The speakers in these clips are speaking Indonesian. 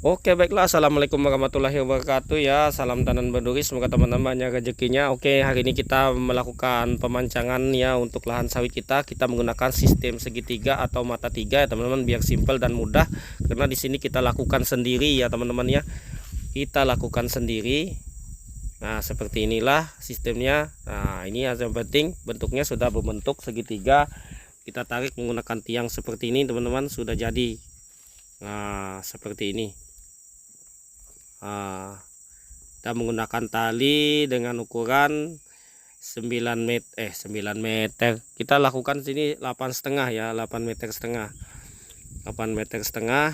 Oke, baiklah. Assalamualaikum warahmatullahi wabarakatuh ya. Salam tanam berduri, semoga teman-teman banyak rezekinya. Oke, hari ini kita melakukan pemancangan ya untuk lahan sawit kita. Kita menggunakan sistem segitiga atau mata tiga ya teman-teman, biar simpel dan mudah. Karena di sini kita lakukan sendiri ya teman-teman ya. Kita lakukan sendiri. Nah, seperti inilah sistemnya. Nah, ini yang penting bentuknya sudah berbentuk segitiga. Kita tarik menggunakan tiang seperti ini teman-teman, sudah jadi. Nah, seperti ini. Nah, kita menggunakan tali dengan ukuran 9 meter. Kita lakukan sini 8,5 ya, 8 meter setengah. 8 meter setengah.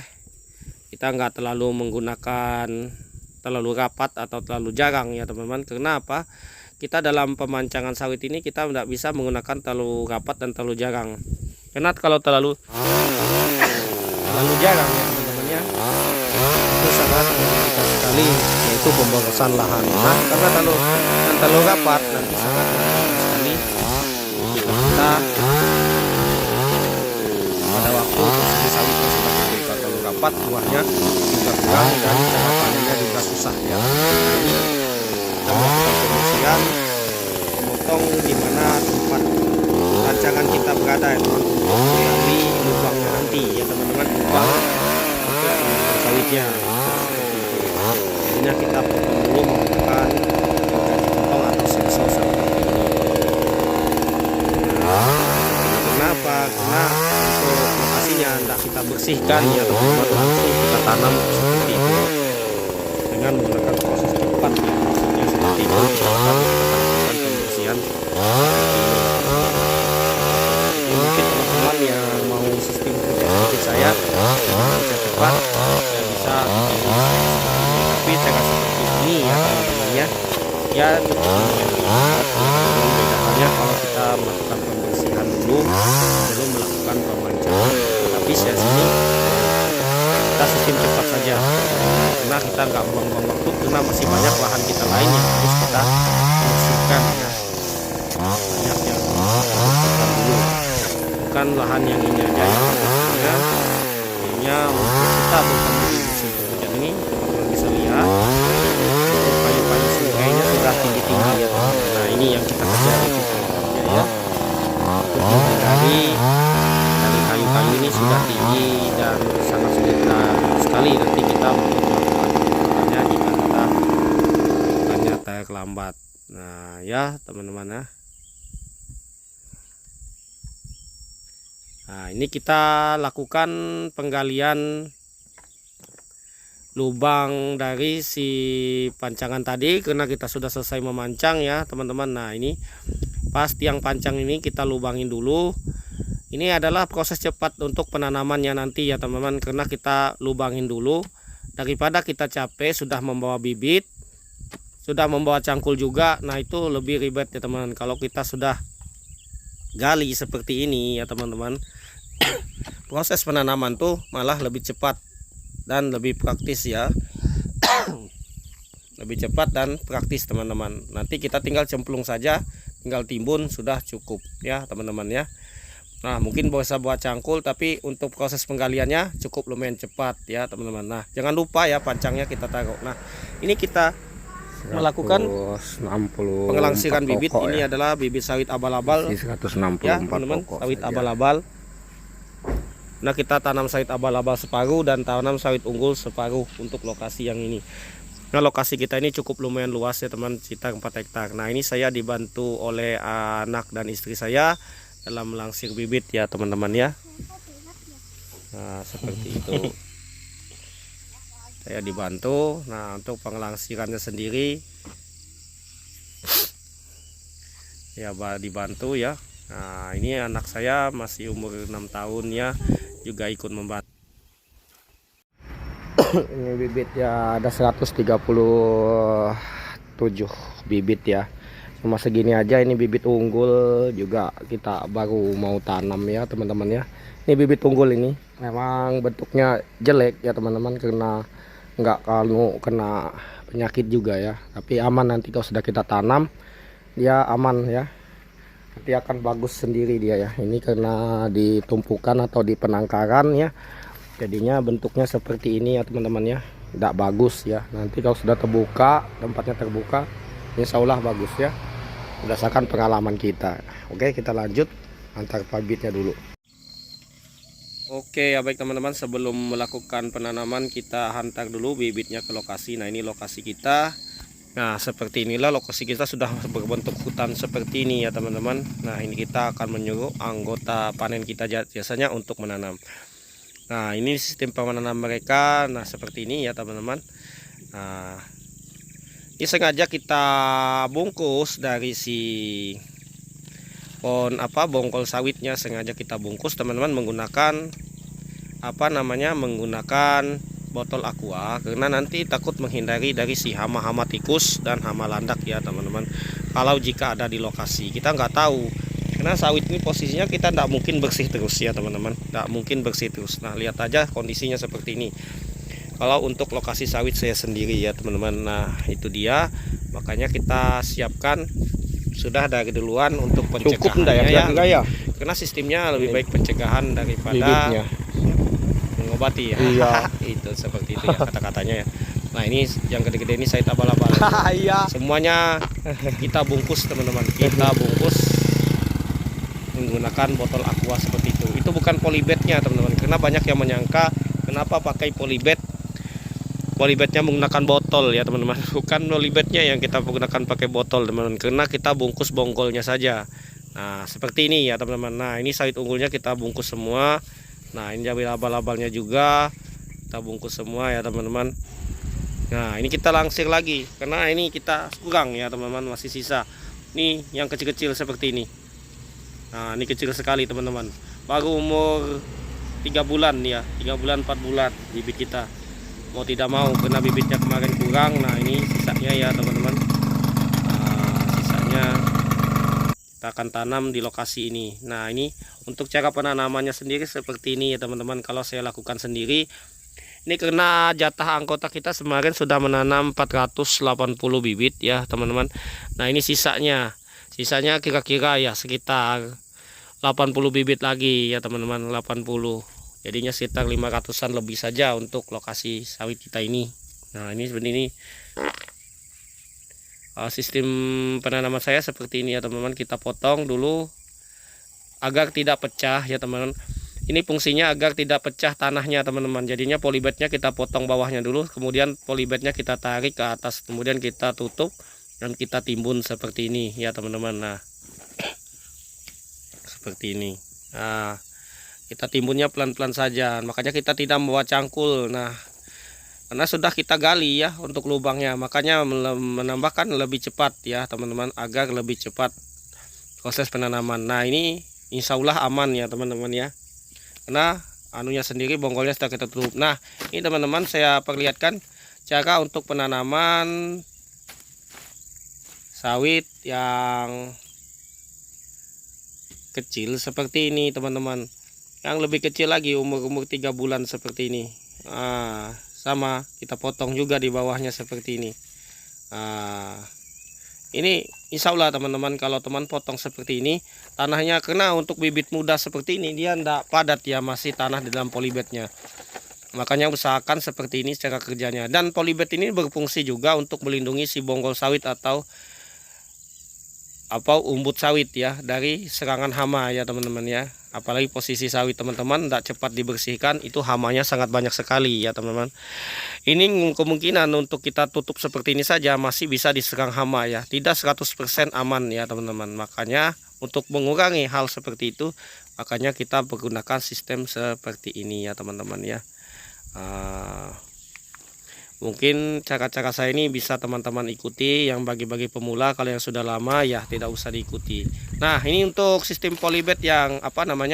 Kita nggak terlalu menggunakan terlalu rapat atau terlalu jarang ya teman-teman. Karena apa? Kita dalam pemancangan sawit ini kita tidak bisa menggunakan terlalu rapat dan terlalu jarang. Karena kalau terlalu jarang ya teman-teman ya, itu sangat merugikan sekali, yaitu pemborosan lahan. Nah, karena terlalu rapat nanti sangat merugikan sekali kita pada waktu posisi sawitnya sudah gede. Kalau terlalu rapat buahnya juga kurang dan cara panennya juga susah ya. Jadi kita melakukan pembersihan, memotong di mana tempat rancangan kita berada ya teman, untuk mengambil lubangnya nanti ya teman-teman, lubang untuk sawitnya. Jadinya kita potong dulu menggunakan gaji potong atau sensor seperti ini. Kenapa? Karena untuk lokasinya tidak kita bersihkan ya teman-teman, langsung kita tanam seperti itu dengan menggunakan proses cepat ya, maksudnya seperti itu. Kita lakukan pembersihan seperti ini. Jadi mungkin teman-teman yang mau sistem kerja seperti saya kerja cepat ya bisa bikin seperti ini, tapi cara seperti ini ya teman-teman ya beda halnya kalau kita melakukan pembersihan dulu belum melakukan pemancangan. Tapi saya sini kita sistem cepat saja karena kita nggak buang-buang waktu, karena masih banyak lahan kita lain yang harus kita bersihkan ya. Banyak yang bersihkan dulu, bukan lahan yang ini aja ya teman-teman ya. Ininya untuk kita bukan di musim penghujan ini, teman-teman bisa lihat untuk kayu-kayu sungainya sudah tinggi-tinggi ya teman-teman. Nah, ini yang kita kejar itu ya, untuk menghindari dari kayu-kayu ini sudah tinggi dan sangat sulit sekali nanti kita untuk melakukan pemupukannya jika kita melakukannya terlambat. Nah ya teman-teman ya. Nah, ini kita lakukan penggalian lubang dari si pancangan tadi karena kita sudah selesai memancang ya teman-teman. Nah, ini pas tiang pancang ini kita lubangin dulu. Ini adalah proses cepat untuk penanamannya nanti ya teman-teman, karena kita lubangin dulu daripada kita capek sudah membawa bibit, sudah membawa cangkul juga. Nah, itu lebih ribet ya teman-teman. Kalau kita sudah gali seperti ini ya teman-teman, proses penanaman tuh malah lebih cepat dan lebih praktis ya. Lebih cepat dan praktis teman-teman. Nanti kita tinggal cemplung saja, tinggal timbun sudah cukup ya teman-teman ya. Nah, mungkin bisa buat cangkul, tapi untuk proses penggaliannya cukup lumayan cepat ya teman-teman. Nah, jangan lupa ya pancangnya kita taruh. Nah, ini kita melakukan pengelangsiran bibit ya. Ini adalah bibit sawit abal-abal ya teman-teman, sawit abal-abal. Nah, kita tanam sawit abal-abal separuh dan tanam sawit unggul separuh untuk lokasi yang ini. Nah, lokasi kita ini cukup lumayan luas ya teman, sekitar 4 hektar. Nah, ini saya dibantu oleh anak dan istri saya dalam melangsir bibit ya teman-teman ya. Nah, seperti itu. Saya dibantu. Nah, untuk pengelangsirannya sendiri ya dibantu ya. Nah, ini anak saya masih umur 6 tahun ya, juga ikut membantu. Ini bibit ya ada 137 bibit ya. Cuma segini aja, ini bibit unggul juga kita baru mau tanam ya teman-teman ya. Ini bibit unggul ini memang bentuknya jelek ya teman-teman, karena nggak kalau kena penyakit juga ya, tapi aman nanti kalau sudah kita tanam dia aman ya, nanti akan bagus sendiri dia ya. Ini karena ditumpukan atau di penangkaran ya, jadinya bentuknya seperti ini ya teman-teman ya. tidak bagus ya. Nanti kalau sudah terbuka, tempatnya terbuka, insya Allah bagus ya, berdasarkan pengalaman kita. Oke, kita lanjut antar bibitnya dulu. Oke ya, baik teman-teman, sebelum melakukan penanaman kita hantar dulu bibitnya ke lokasi. Nah, ini lokasi kita. Nah, seperti inilah lokasi kita, sudah berbentuk hutan seperti ini ya teman-teman. Nah, ini kita akan menyuruh anggota panen kita biasanya untuk menanam. Nah, ini sistem penanaman mereka. Nah, seperti ini ya teman-teman. Nah, ini sengaja kita bungkus dari si bongkol sawitnya, sengaja kita bungkus teman-teman menggunakan menggunakan botol aqua, karena nanti takut menghindari dari si hama-hama tikus dan hama landak ya teman-teman. Kalau jika ada di lokasi, kita nggak tahu, karena sawit ini posisinya kita tidak mungkin bersih terus ya teman-teman, tidak mungkin bersih terus. Nah, lihat aja kondisinya seperti ini. Kalau untuk lokasi sawit saya sendiri ya teman-teman. Nah, itu dia, makanya kita siapkan sudah dari duluan untuk pencegahannya ya. Karena sistemnya lebih baik pencegahan daripada bibitnya mengobati ya. Iya. Itu seperti itu ya kata-katanya ya. Nah, ini yang gede-gede ini saya abal-abal. Iya. Semuanya kita bungkus teman-teman. Kita bungkus menggunakan botol aqua seperti itu. Itu bukan polybag-nya teman-teman. Karena banyak yang menyangka kenapa pakai polybag. Polybag-nya menggunakan botol ya teman-teman. Bukan polybag-nya yang kita menggunakan pakai botol teman-teman. Karena kita bungkus bongkolnya saja. Nah, seperti ini ya teman-teman. Nah, ini sawit unggulnya kita bungkus semua. Nah, ini jadi abal-abalnya juga kita bungkus semua ya teman-teman. Nah, ini kita langsir lagi karena ini kita kurang ya teman-teman, masih sisa. Ini yang kecil-kecil seperti ini. Nah, ini kecil sekali teman-teman. Baru umur 3 bulan ya, 3 bulan 4 bulan bibit kita. Mau tidak mau karena bibitnya kemarin kurang. Nah, ini sisanya ya teman-teman. Nah, sisanya kita akan tanam di lokasi ini. Nah, ini untuk cara penanamannya sendiri seperti ini ya teman-teman. Kalau saya lakukan sendiri, ini karena jatah anggota kita kemarin sudah menanam 480 bibit ya teman-teman. Nah, ini sisanya kira-kira ya sekitar 80 bibit lagi ya teman-teman, 80. Jadinya sekitar 500-an lebih saja untuk lokasi sawit kita ini. Nah, ini seperti ini. Sistem penanaman saya seperti ini ya teman-teman. Kita potong dulu agar tidak pecah ya teman-teman. Ini fungsinya agar tidak pecah tanahnya teman-teman. Jadinya polybag-nya kita potong bawahnya dulu, kemudian polybag-nya kita tarik ke atas, kemudian kita tutup dan kita timbun seperti ini ya teman-teman. Nah, seperti ini. Nah, kita timbunnya pelan-pelan saja, makanya kita tidak membawa cangkul. Nah, karena sudah kita gali ya untuk lubangnya, makanya menambahkan lebih cepat ya teman-teman, agar lebih cepat proses penanaman. Nah, ini insya Allah aman ya teman-teman ya, karena anunya sendiri bongkolnya sudah kita tutup. Nah, ini teman-teman saya perlihatkan cara untuk penanaman sawit yang kecil seperti ini teman-teman. Yang lebih kecil lagi umur 3 bulan seperti ini. Sama kita potong juga di bawahnya seperti ini. Ini insya Allah teman-teman, kalau teman potong seperti ini, tanahnya kena untuk bibit muda seperti ini, dia tidak padat ya, masih tanah di dalam polybag-nya. Makanya usahakan seperti ini cara kerjanya. Dan polybag ini berfungsi juga untuk melindungi si bonggol sawit atau umbut sawit ya dari serangan hama ya teman-teman ya. Apalagi posisi sawit teman-teman tidak cepat dibersihkan, itu hamanya sangat banyak sekali ya teman-teman. Ini kemungkinan untuk kita tutup seperti ini saja masih bisa diserang hama ya, tidak 100% aman ya teman-teman. Makanya untuk mengurangi hal seperti itu, makanya kita menggunakan sistem seperti ini ya teman-teman ya. Mungkin cara-cara saya ini bisa teman-teman ikuti, yang bagi-bagi pemula. Kalau yang sudah lama ya tidak usah diikuti. Nah, ini untuk sistem polybag yang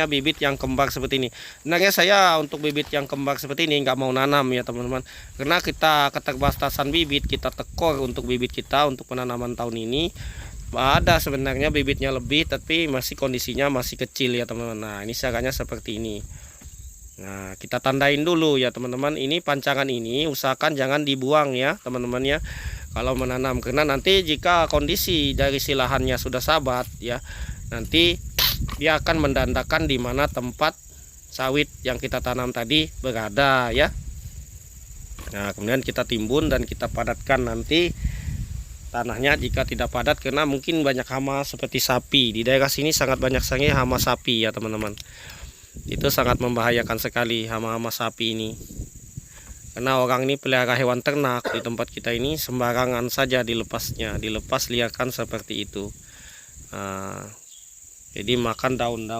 bibit yang kembar seperti ini. Sebenarnya saya untuk bibit yang kembar seperti ini nggak mau nanam ya teman-teman, karena kita keterbatasan bibit, kita tekor untuk bibit kita untuk penanaman tahun ini. Ada sebenarnya bibitnya lebih, tapi masih kondisinya masih kecil ya teman-teman. Nah, ini caranya seperti ini. Nah, kita tandain dulu ya teman-teman. Ini pancangan ini usahakan jangan dibuang ya teman-teman ya, kalau menanam, karena nanti jika kondisi dari si lahannya sudah sabat ya, nanti dia akan mendandakan di mana tempat sawit yang kita tanam tadi berada ya. Nah, kemudian kita timbun dan kita padatkan nanti tanahnya. Jika tidak padat karena mungkin banyak hama seperti sapi. Di daerah sini sangat banyak sekali hama sapi ya teman-teman. Itu sangat membahayakan sekali hama-hama sapi ini. Karena orang ini pelihara hewan ternak di tempat kita ini sembarangan saja dilepasnya, dilepas liarkan seperti itu. Nah, jadi makan daun-daun.